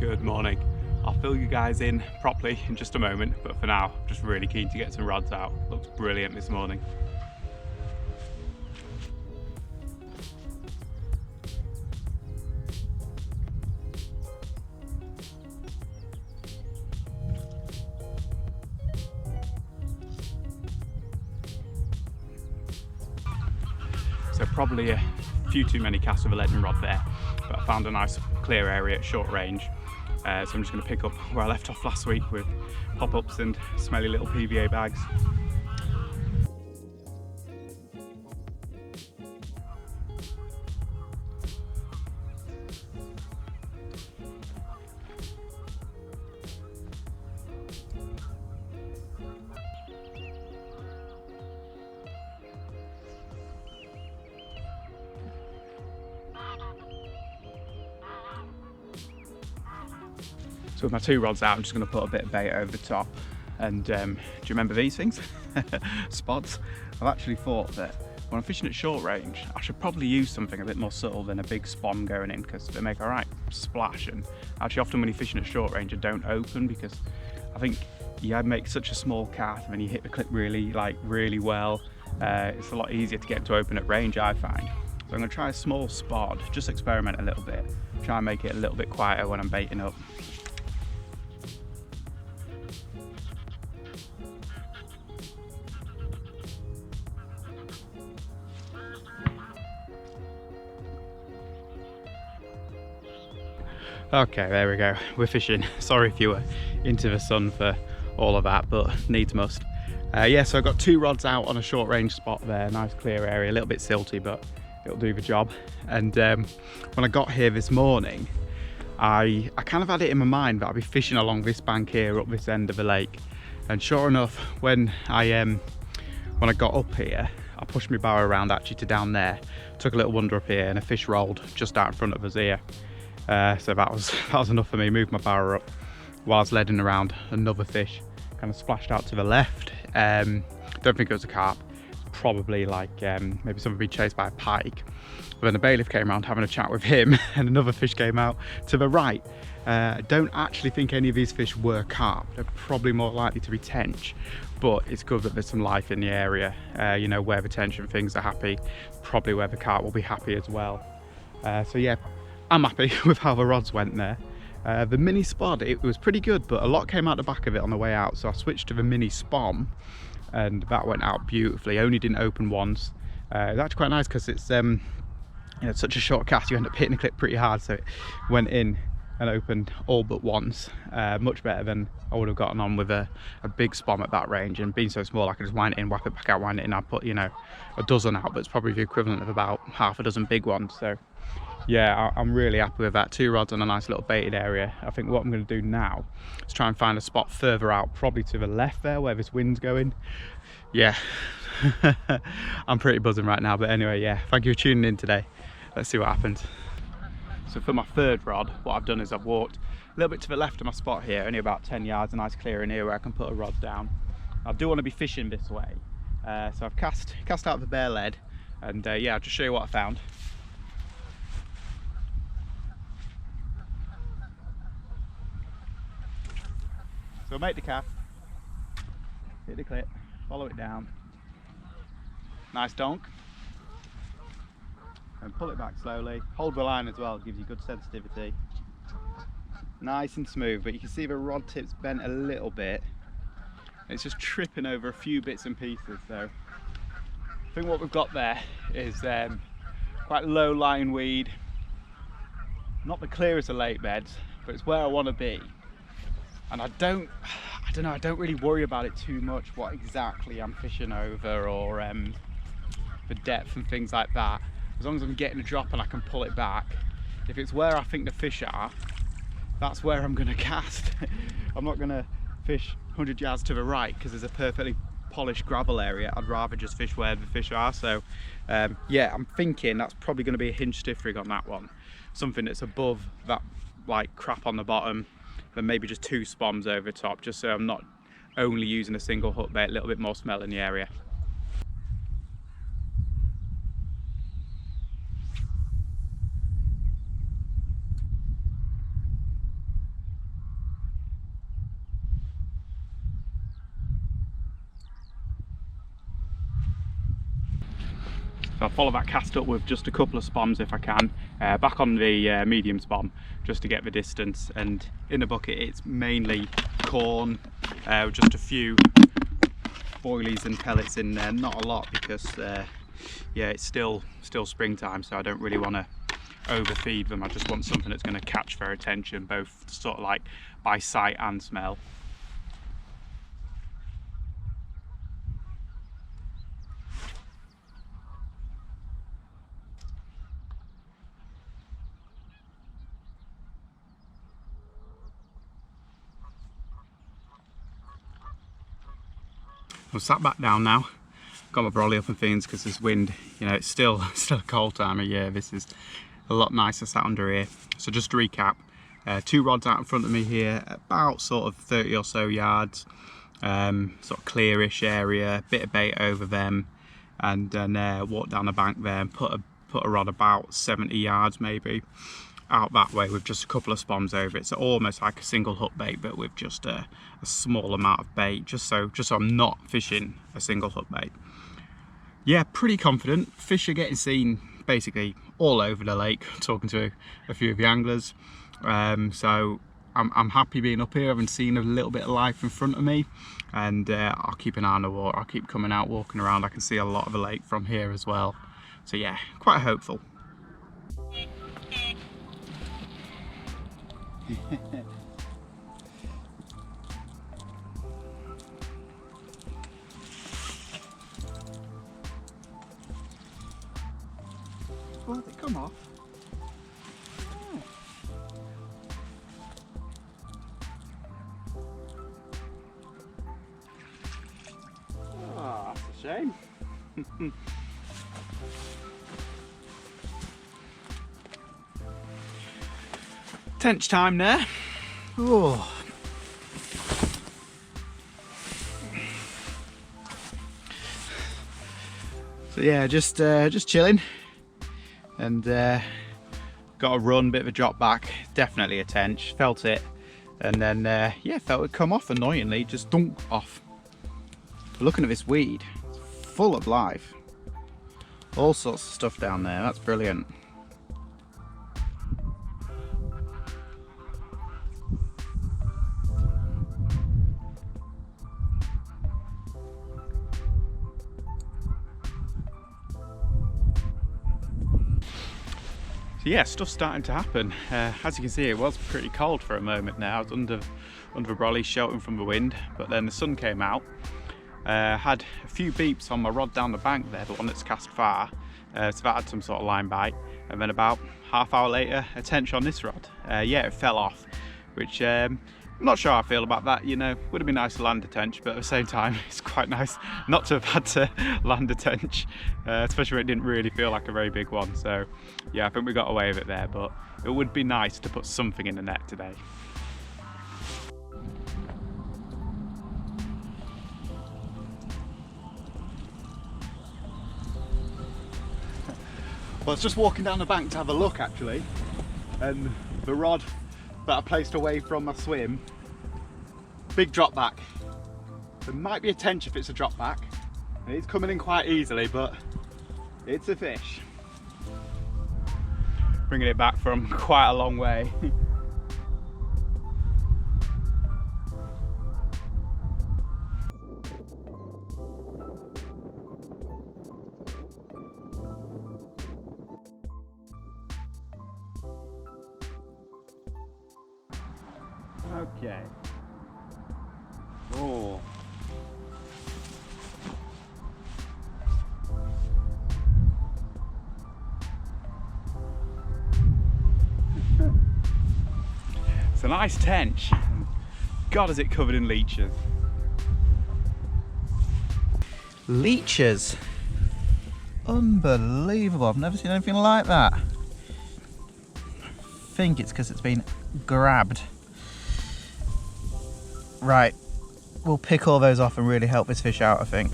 Good morning. I'll fill you guys in properly in just a moment, but for now, just really keen to get some rods out. Looks brilliant this morning. So probably a few too many casts of a leading rod there, but I found a nice clear area at short range. So I'm just going to pick up where I left off last week with pop-ups and smelly little PVA bags. So with my two rods out, I'm just going to put a bit of bait over the top. And do you remember these things? Spots. I've actually thought that when I'm fishing at short range, I should probably use something a bit more subtle than a big spawn going in, because they make a right splash. And actually often when you're fishing at short range, they don't open, because I think you make such a small cast and you hit the clip really well. It's a lot easier to get them to open at range, I find. So I'm going to try a small spot, just experiment a little bit, try and make it a little bit quieter when I'm baiting up. Okay, there we go, we're fishing. Sorry if you were into the sun for all of that, but needs must. Yeah, so I got two rods out on a short range spot there, nice clear area, a little bit silty, but it'll do the job. And when I got here this morning, I kind of had it in my mind that I'd be fishing along this bank here, up this end of the lake. And sure enough, when I got up here, I pushed my barrow around actually to down there, took a little wander up here, and a fish rolled just out in front of us here. So that was enough for me. Moved my barrow up whilst leading around. Another fish kind of splashed out to the left. Don't think it was a carp. Probably like maybe someone being chased by a pike. But then the bailiff came around having a chat with him, and another fish came out to the right. I don't actually think any of these fish were carp. They're probably more likely to be tench, but it's good that there's some life in the area. You know, where the tench and things are happy, probably where the carp will be happy as well. So yeah, I'm happy with how the rods went there. The mini spod, it was pretty good, but a lot came out the back of it on the way out, so I switched to the mini spom, and that went out beautifully. Only didn't open once. It's actually quite nice because it's you know, such a short cast, you end up hitting the clip pretty hard, so it went in and opened all but once. Much better than I would have gotten on with a big spom at that range, and being so small I could just wind it in, whap it back out, wind it in. I put, you know, a dozen out, but it's probably the equivalent of about half a dozen big ones. So yeah, I'm really happy with that. Two rods on a nice little baited area. I think what I'm going to do now is try and find a spot further out, probably to the left there where this wind's going. Yeah, I'm pretty buzzing right now, but anyway, yeah, thank you for tuning in today. Let's see what happens. So for my third rod, what I've done is I've walked a little bit to the left of my spot here, only about 10 yards, a nice clearing here where I can put a rod down. I do want to be fishing this way, so I've cast out the bare lead, and yeah, I'll just show you what I found. So make the cast, hit the clip, follow it down, nice donk, and pull it back slowly. Hold the line as well, gives you good sensitivity. Nice and smooth, but you can see the rod tip's bent a little bit. It's just tripping over a few bits and pieces. So I think what we've got there is quite low lying weed, not the clearest of lake beds, but it's where I want to be. And I don't know, I don't really worry about it too much, what exactly I'm fishing over, or the depth and things like that. As long as I'm getting a drop and I can pull it back. If it's where I think the fish are, that's where I'm going to cast. I'm not going to fish 100 yards to the right because there's a perfectly polished gravel area. I'd rather just fish where the fish are. So yeah, I'm thinking that's probably going to be a hinge stiff rig on that one. Something that's above that like crap on the bottom, then maybe just two spoms over top, just so I'm not only using a single hook bait, a little bit more smell in the area. So I'll follow that cast up with just a couple of spoms if I can, back on the medium spom just to get the distance. And in the bucket it's mainly corn, just a few boilies and pellets in there, not a lot because yeah, it's still springtime, so I don't really want to overfeed them. I just want something that's going to catch their attention, both sort of like by sight and smell. I'm sat back down now, got my brolly up and things because there's wind, you know, it's still a cold time of year. This is a lot nicer sat under here. So just to recap, 2 rods out in front of me here, about sort of 30 or so yards, sort of clearish area, bit of bait over them, and then walk down the bank there and put a rod about 70 yards maybe out that way with just a couple of spoms over it. So almost like a single hook bait, but with just a small amount of bait, just so I'm not fishing a single hook bait. Yeah, pretty confident. Fish are getting seen basically all over the lake, talking to a few of the anglers. So I'm happy being up here, having seen a little bit of life in front of me, and I'll keep an eye on the water. I'll keep coming out, walking around. I can see a lot of the lake from here as well. So yeah, quite hopeful. Well, they come off. Oh. Oh, that's a shame. Tench time there. Oh. So yeah, just chilling, and got a run, bit of a drop back, definitely a tench, felt it, and then yeah, felt it come off annoyingly, just dunk off. Looking at this weed, it's full of life, all sorts of stuff down there. That's brilliant. So yeah, stuff's starting to happen. As you can see, it was pretty cold for a moment there. I was under the brolly, sheltering from the wind, but then the sun came out. Had a few beeps on my rod down the bank there, the one that's cast far, so that had some sort of line bite, and then about half hour later, a tench on this rod. Yeah, it fell off, which I'm not sure how I feel about that. You know, would have been nice to land a tench, but at the same time, it's quite nice not to have had to land a tench, especially when it didn't really feel like a very big one. So yeah, I think we got away with it there, but it would be nice to put something in the net today. Well, I was just walking down the bank to have a look actually, and the rod that I placed away from my swim, big drop back. There might be a tench if it's a drop back. It's coming in quite easily, but it's a fish. Bringing it back from quite a long way. Okay. Oh. It's a nice tench. God, is it covered in leeches. Leeches. Unbelievable. I've never seen anything like that. I think it's because it's been grabbed. Right, we'll pick all those off and really help this fish out, I think.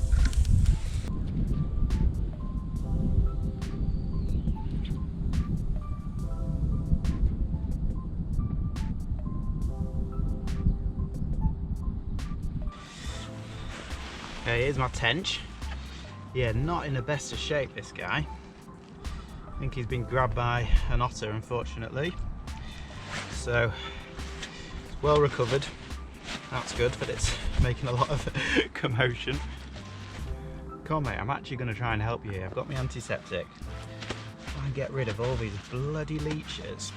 Okay, here's my tench. Yeah, not in the best of shape, this guy. think he's been grabbed by an otter, unfortunately. So it's well recovered. That's good, but it's making a lot of commotion. Come on, mate, I'm actually going to try and help you here. I've got my antiseptic. Try and get rid of all these bloody leeches.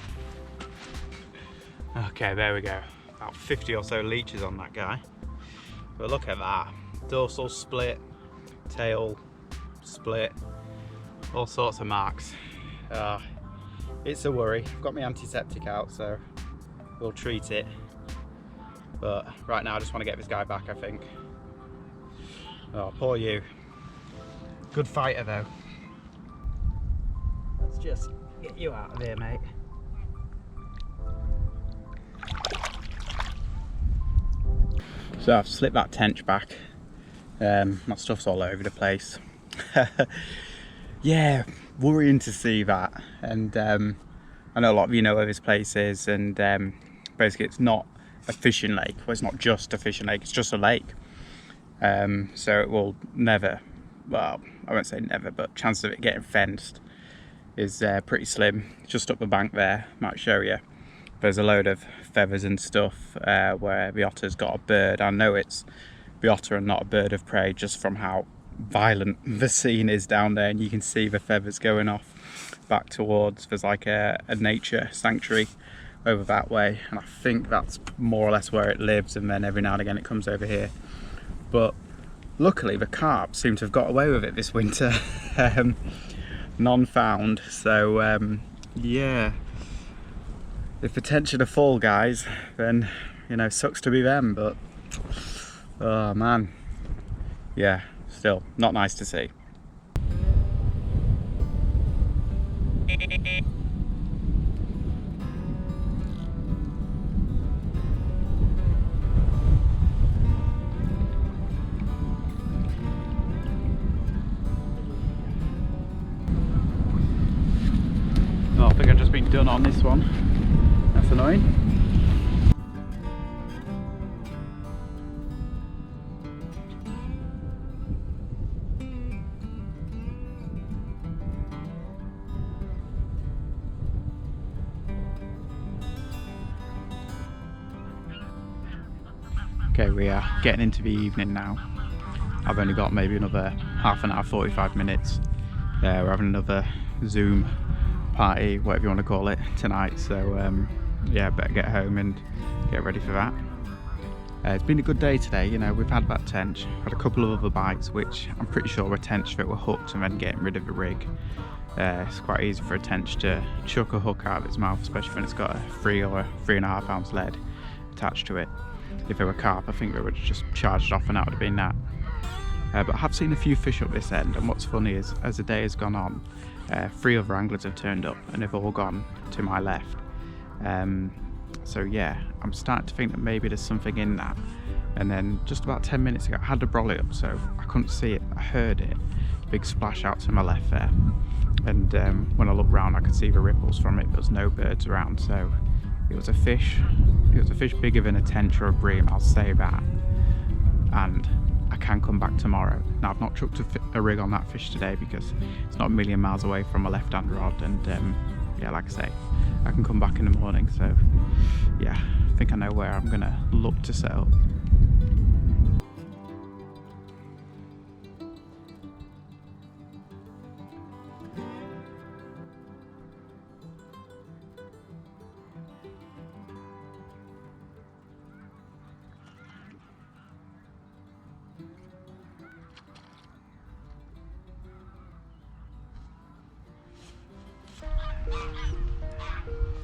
Okay, there we go. About 50 or so leeches on that guy. But look at that. Dorsal split, tail split, all sorts of marks. It's a worry. I've got my antiseptic out, so we'll treat it. But right now I just want to get this guy back, I think. Oh, poor you. Good fighter though. Let's just get you out of here, mate. So I've slipped that tench back. My stuff's all over the place. Yeah, worrying to see that. And I know a lot of you know where this place is, and basically it's not a fishing lake. Well, it's not just a fishing lake, it's just a lake. So it will never, well, I won't say never, but chance of it getting fenced is pretty slim. Just up the bank there, might show you. There's a load of feathers and stuff where the otter's got a bird. I know it's the otter and not a bird of prey just from how violent the scene is down there, and you can see the feathers going off back towards, there's like a nature sanctuary over that way, and I think that's more or less where it lives, and then every now and again it comes over here. But luckily the carp seem to have got away with it this winter. None found, so yeah, if the tench are full, guys, then you know, sucks to be them, but oh man, yeah, still not nice to see. Oh, I think I've just been done on this one. That's annoying. Okay, we are getting into the evening now. I've only got maybe another half an hour, 45 minutes. We're having another Zoom party, whatever you want to call it, tonight. So yeah, better get home and get ready for that. It's been a good day today. You know, we've had that tench, had a couple of other bites, which I'm pretty sure were tench that were hooked and then getting rid of the rig. It's quite easy for a tench to chuck a hook out of its mouth, especially when it's got a 3 or a 3.5 ounce lead attached to it. If they were carp, I think they would have just charged off and that would have been that. But I have seen a few fish up this end, and what's funny is as the day has gone on, 3 other anglers have turned up and they've all gone to my left. So yeah, I'm starting to think that maybe there's something in that. And then just about 10 minutes ago I had the brolly up, so I couldn't see it, I heard it, big splash out to my left there. And when I looked round I could see the ripples from it, there was no birds around, so it was a fish. It was a fish bigger than a tench or a bream, I'll say that. And I can come back tomorrow. Now I've not chucked a rig on that fish today because it's not a million miles away from a left-hand rod, and yeah, like I say, I can come back in the morning. So yeah, I think I know where I'm gonna look to set up.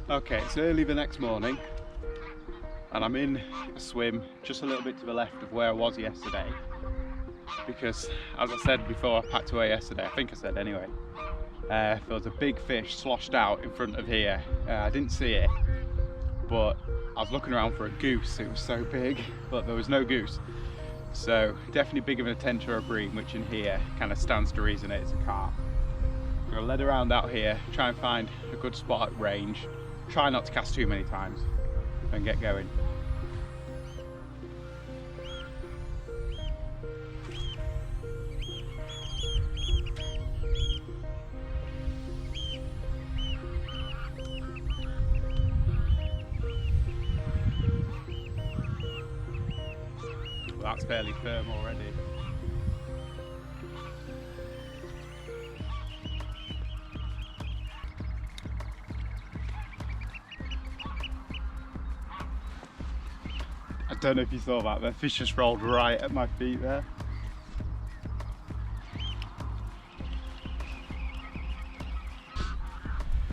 Okay, it's early the next morning and I'm in a swim just a little bit to the left of where I was yesterday, because as I said before I packed away yesterday, I think I said anyway, there was a big fish sloshed out in front of here. I didn't see it, but I was looking around for a goose. It was so big, but there was no goose. So definitely bigger than a tench or a bream, which in here kind of stands to reason it's a carp. I'm gonna lead around out here, try and find a good spot at range. Try not to cast too many times and get going. that's fairly firm already. I don't know if you saw that, the fish just rolled right at my feet there.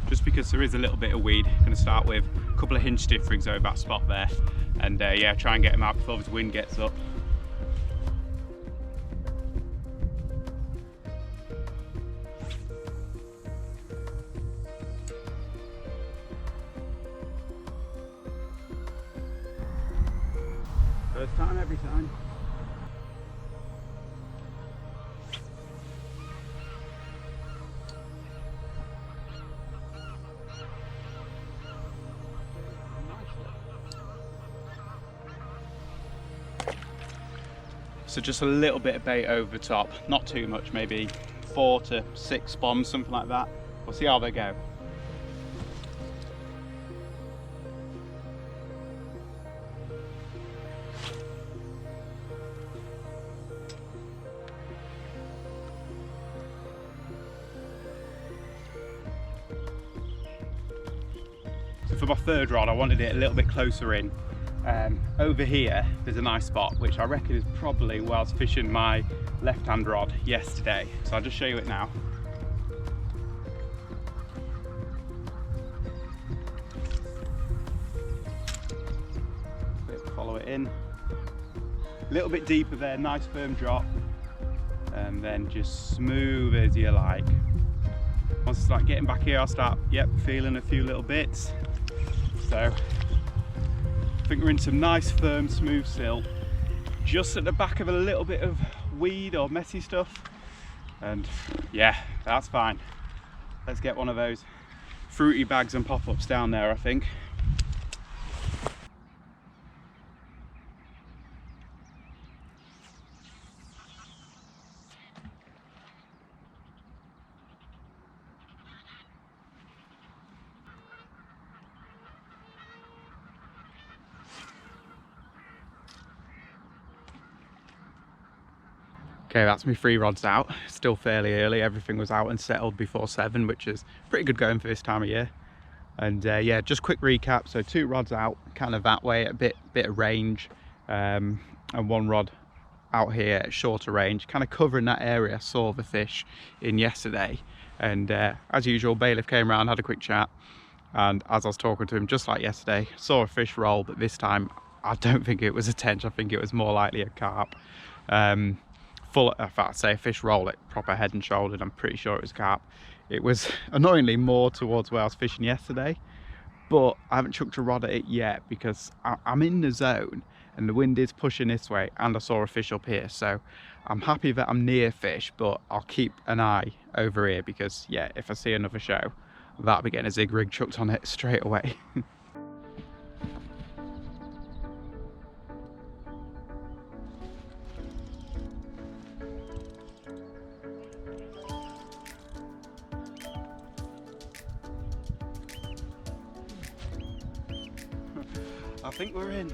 Just because there is a little bit of weed, I'm going to start with a couple of hinge stiff rigs over that spot there, and yeah, try and get them out before the wind gets up. First time, every time. So just a little bit of bait over the top, not too much, maybe 4 to 6 bombs, something like that. We'll see how they go. So for my third rod, I wanted it a little bit closer in. Over here there's a nice spot which I reckon is probably where I was fishing my left hand rod yesterday, so I'll just show you it now. Follow it in a little bit deeper there, nice firm drop, and then just smooth as you like. Once I start getting back here, I'll start feeling a few little bits. So I think we're in some nice firm smooth sill, just at the back of a little bit of weed or messy stuff, and yeah, that's fine. Let's get one of those fruity bags and pop-ups down there, I think. Okay, that's me 3 rods out. Still fairly early. Everything was out and settled before 7, which is pretty good going for this time of year. And yeah, just quick recap. So 2 rods out, kind of that way, a bit of range, and 1 rod out here at shorter range, kind of covering that area. I saw the fish in yesterday, and as usual, bailiff came around, had a quick chat, and as I was talking to him, just like yesterday, saw a fish roll, but this time I don't think it was a tench. I think it was more likely a carp. Full, if I say a fish roll, it proper head and shouldered, I'm pretty sure it was carp. It was annoyingly more towards where I was fishing yesterday, but I haven't chucked a rod at it yet because I'm in the zone and the wind is pushing this way, and I saw a fish up here, so I'm happy that I'm near fish, but I'll keep an eye over here because yeah, if I see another show, that'll be getting a zig rig chucked on it straight away. I think we're in.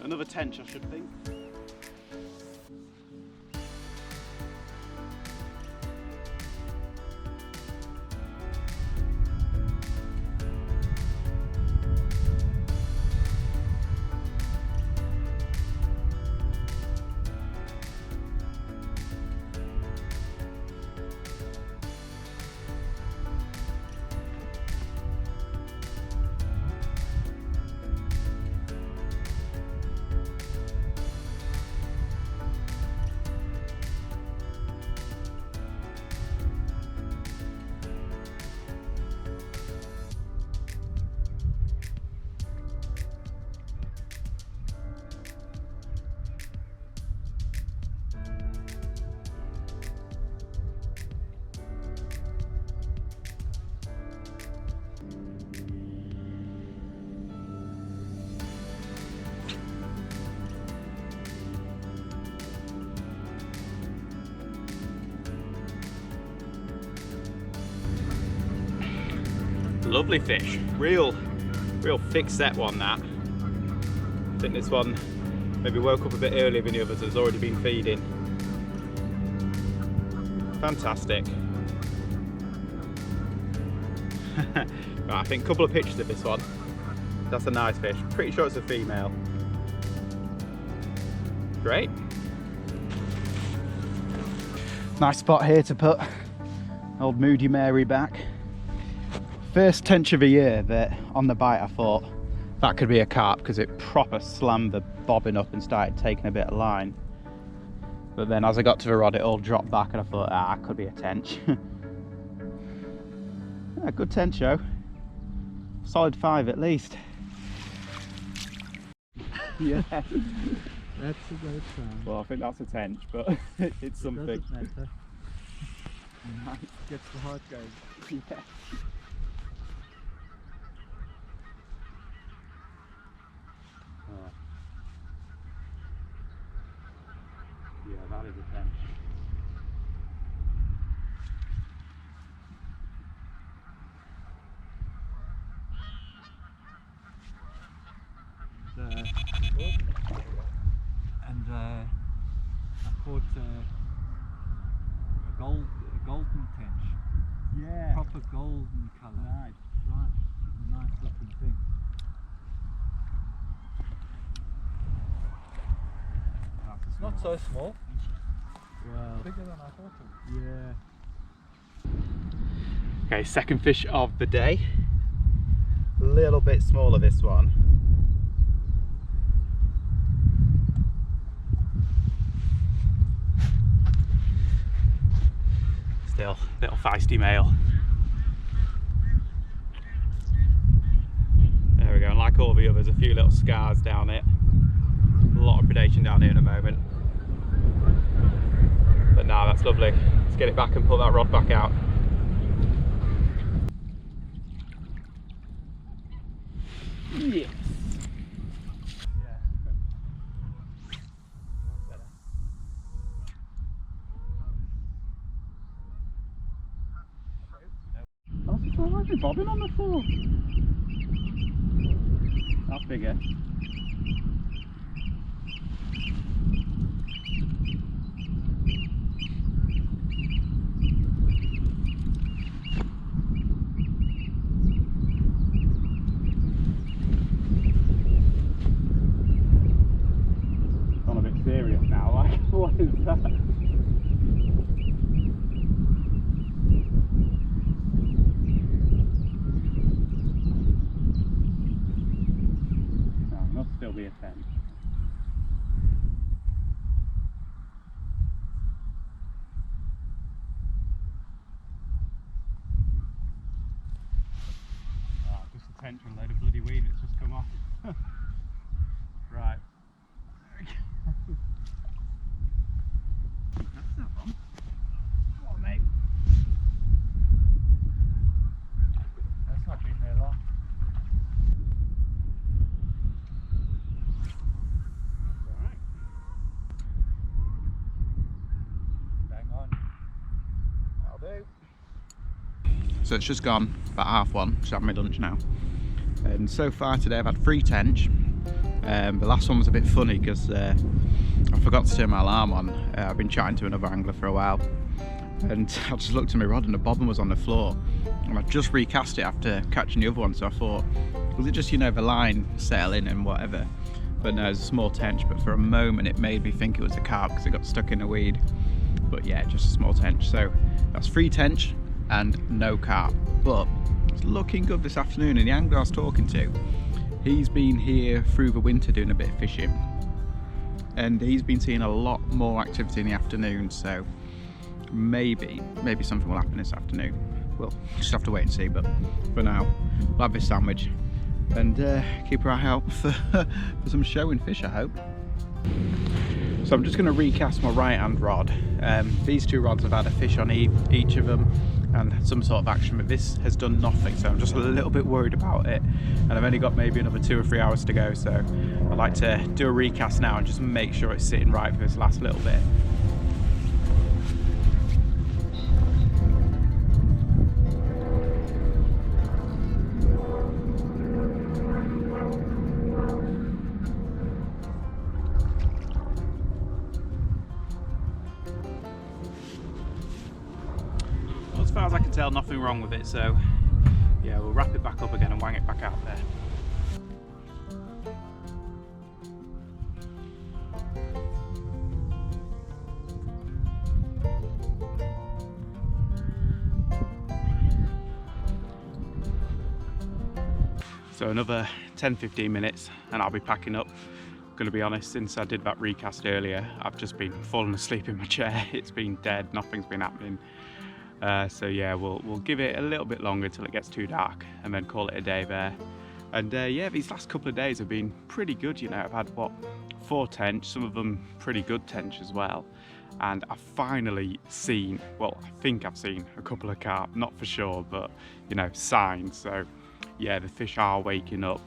Another tench, I should think. lovely fish. Real thick set one, that. I think this one maybe woke up a bit earlier than the others, has already been feeding. Fantastic. Right, I think a couple of pictures of this one. That's a nice fish. Pretty sure it's a female. Great. Nice spot here to put old Moody Mary back. First tench of the year that on the bite I thought that could be a carp, because it proper slammed the bobbin up and started taking a bit of line. But then as I got to the rod, it all dropped back and I thought, ah, it could be a tench. Yeah, good tencho. Solid 5 at least. Yeah. That's a great sound. Well, I think that's a tench, but it's something. It doesn't matter. Gets the heart going. Yeah. Yeah, that is a tench. And I caught a golden tench. Yeah. Proper golden colour. Nice. Right. Nice looking thing. That's Not so small. Wow. Bigger than I thought it Yeah. Okay, second fish of the day. A little bit smaller, this one. Still, little feisty male. There we go, and like all the others, a few little scars down it. A lot of predation down here in a moment. But now that's lovely. Let's get it back and pull that rod back out. Yes. Why is it bobbing on the floor? That's bigger. I'm a bit serious now, like, what is that? Still be a 10. Oh, just a tench and a load of bloody weed that's just come off. Right. That's that one. Come on, mate. That's not been there long. So it's just gone about 1:30, just having my lunch now. And so far today I've had 3 tench. The last one was a bit funny because I forgot to turn my alarm on. I've been chatting to another angler for a while, and I just looked at my rod and the bobbin was on the floor. And I just recast it after catching the other one, so I thought, was it just, you know, the line settling and whatever? But no, it's a small tench, but for a moment it made me think it was a carp because it got stuck in a weed. But yeah, just a small tench. So that's 3 tench and no carp. But it's looking good this afternoon, and the angler I was talking to, he's been here through the winter doing a bit of fishing, and he's been seeing a lot more activity in the afternoon, so maybe something will happen this afternoon. We'll just have to wait and see, but for now we'll have this sandwich and keep our eye out for some showing fish, I hope. So I'm just going to recast my right hand rod. These 2 rods have had a fish on each of them and some sort of action, but this has done nothing, so I'm just a little bit worried about it, and I've only got maybe another 2 or 3 hours to go, so I'd like to do a recast now and just make sure it's sitting right for this last little bit. far as I can tell, nothing wrong with it, so yeah, we'll wrap it back up again and wang it back out there. So another 10-15 minutes and I'll be packing up. Gonna be honest, since I did that recast earlier, I've just been falling asleep in my chair. It's been dead, nothing's been happening. So yeah, we'll give it a little bit longer till it gets too dark and then call it a day there. And yeah, these last couple of days have been pretty good, you know. I've had, what, 4 tench, some of them pretty good tench as well. And I've finally seen, well, I think I've seen a couple of carp, not for sure, but, you know, signs. So yeah, the fish are waking up.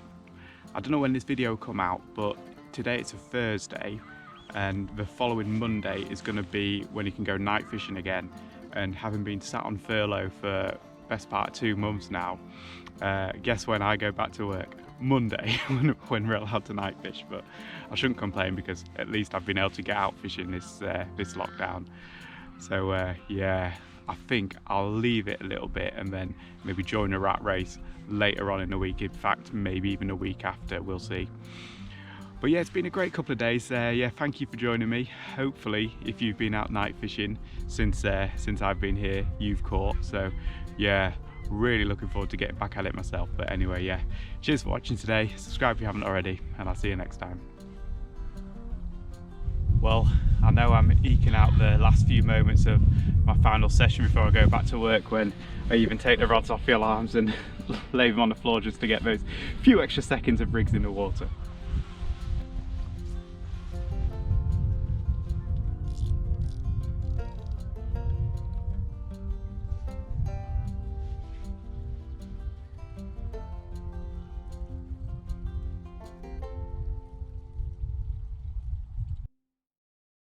I don't know when this video will come out, but today it's a Thursday and the following Monday is going to be when you can go night fishing again. And having been sat on furlough for best part of 2 months now, guess when I go back to work? Monday, when we're allowed to night fish. But I shouldn't complain because at least I've been able to get out fishing this lockdown. So yeah, I think I'll leave it a little bit and then maybe join a rat race later on in the week. In fact, maybe even a week after, we'll see. But yeah, it's been a great couple of days. Yeah, thank you for joining me. Hopefully, if you've been out night fishing since I've been here, you've caught. So yeah, really looking forward to getting back at it myself. But anyway, yeah, cheers for watching today. Subscribe if you haven't already, and I'll see you next time. Well, I know I'm eking out the last few moments of my final session before I go back to work, when I even take the rods off the alarms and lay them on the floor just to get those few extra seconds of rigs in the water.